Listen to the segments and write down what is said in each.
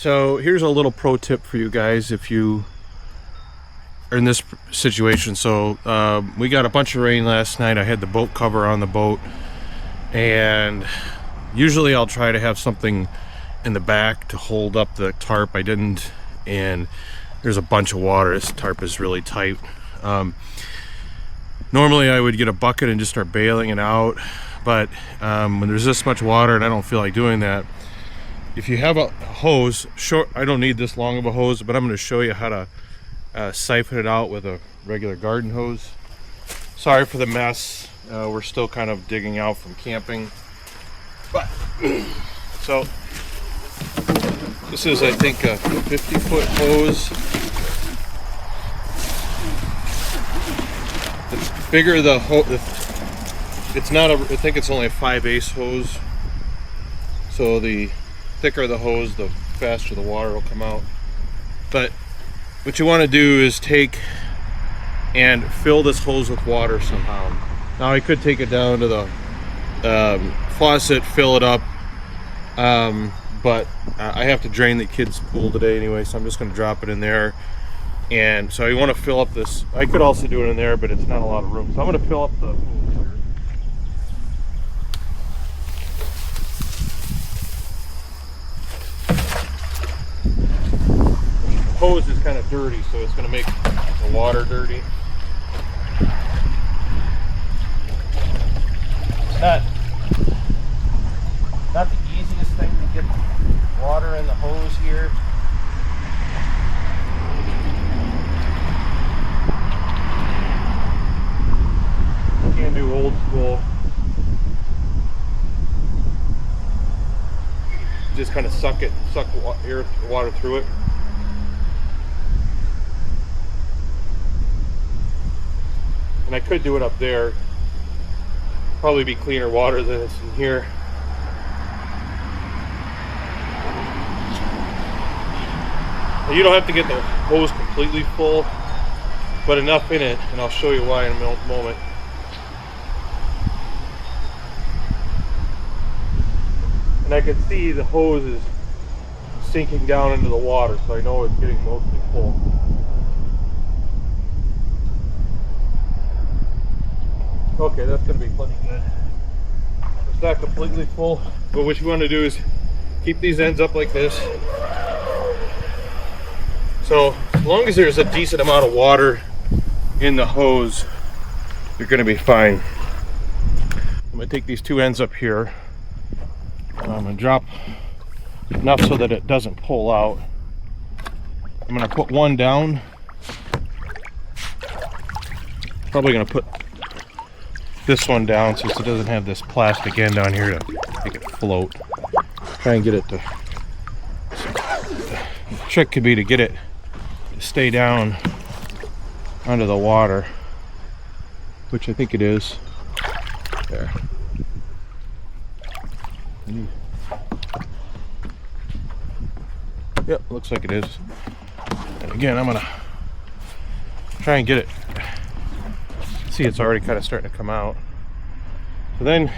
So here's a little pro tip for you guys if you are in this situation. So we got a bunch of rain last night. I had the boat cover on the boat, and usually I'll try to have something in the back to hold up the tarp. I didn't, and there's a bunch of water. This tarp is really tight. Normally I would get a bucket and just start bailing it out, but when there's this much water and I don't feel like doing that, if you have a hose, short, I don't need this long of a hose, but I'm going to show you how to siphon it out with a regular garden hose. Sorry for the mess. We're still kind of digging out from camping. But so this is, I think, a 50-foot hose. The bigger the hose, it's not a, I think it's only a 5/8 hose. So the thicker the hose, the faster the water will come out. But what you want to do is take and fill this hose with water somehow. Now I could take it down to the faucet, fill it up, but I have to drain the kids' pool today anyway, so I'm just going to drop it in there. And so you want to fill up this. I could also do it in there, but it's not a lot of room, so I'm going to fill up the pool here. The hose is kind of dirty, so it's going to make the water dirty. Not the easiest thing to get water in the hose here. You can do old school. Just kind of suck air, water through it. And I could do it up there. Probably be cleaner water than it's in here. Now, you don't have to get the hose completely full, but enough in it, and I'll show you why in a moment. And I can see the hose is sinking down into the water, so I know it's getting mostly full. Okay, that's going to be plenty good. It's not completely full, but what you want to do is keep these ends up like this. So as long as there's a decent amount of water in the hose, you're going to be fine. I'm going to take these two ends up here. I'm going to drop enough so that it doesn't pull out. I'm going to put one down. Probably going to put this one down since it doesn't have this plastic end down here to make it float. Try and get it to, the trick could be to get it to stay down under the water, which I think it is. There. Yep, looks like it is. And again, I'm gonna try and get it. See, it's already kind of starting to come out. So then,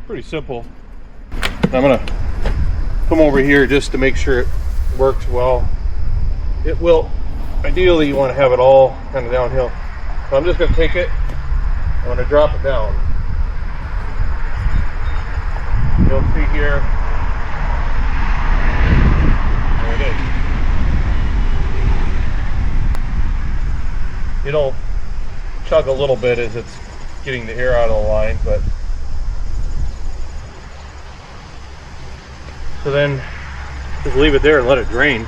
pretty simple. I'm gonna come over here just to make sure it works well. It will, ideally you want to have it all kind of downhill. So I'm just gonna take it, I'm gonna drop it down. You'll see here, there it is. It'll chug a little bit as it's getting the air out of the line, but so then just leave it there and let it drain.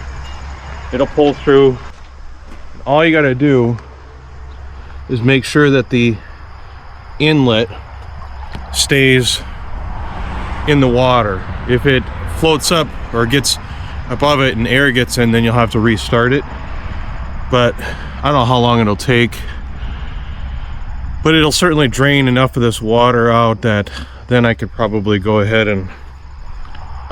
It'll pull through. All you got to do is make sure that the inlet stays in the water. If it floats up or gets above it and air gets in, then you'll have to restart it. But I don't know how long it'll take. But it'll certainly drain enough of this water out that then I could probably go ahead and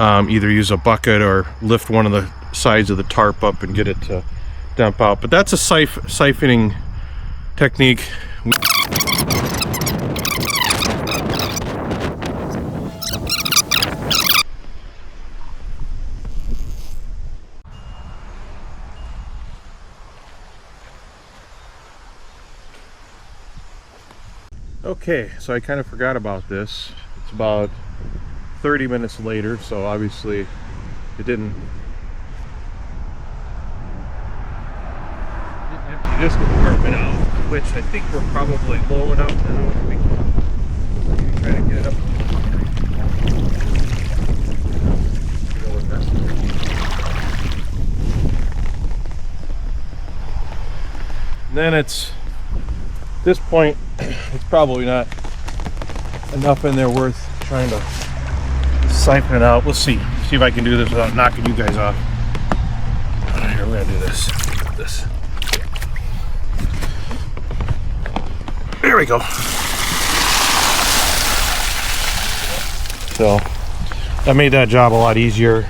either use a bucket or lift one of the sides of the tarp up and get it to dump out. But that's a siphoning technique. Okay, so I kind of forgot about this. It's about 30 minutes later, so obviously it didn't empty this compartment out, which I think we're probably low enough now. We can try to get it up. And then at this point, it's probably not enough in there worth trying to siphon it out. Let's see if I can do this without knocking you guys off. Here, we're gonna do this. There we go. So that made that job a lot easier.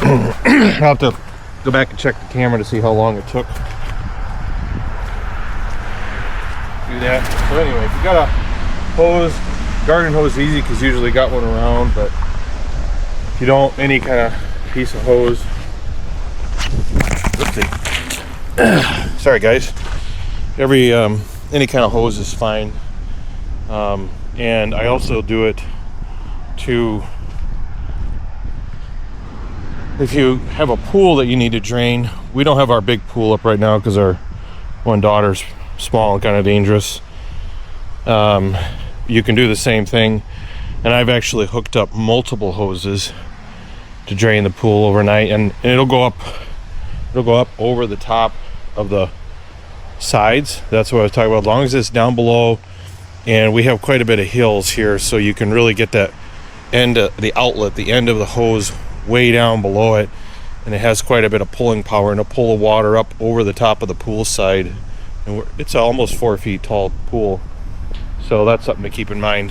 I'll have to go back and check the camera to see how long it took. Do that. So anyway, if you got a hose, garden hose is easy because usually got one around, but if you don't, any kind of piece of hose. Let's see. Sorry guys. Any kind of hose is fine. And I also do it to, if you have a pool that you need to drain. We don't have our big pool up right now because our one daughter's small and kind of dangerous. You can do the same thing, and I've actually hooked up multiple hoses to drain the pool overnight, and it'll go up over the top of the sides. That's what I was talking about. As long as it's down below, and we have quite a bit of hills here, so you can really get that end, the outlet, the end of the hose way down below it, and it has quite a bit of pulling power, and it'll pull the water up over the top of the pool side. And it's almost 4 feet tall pool, so that's something to keep in mind.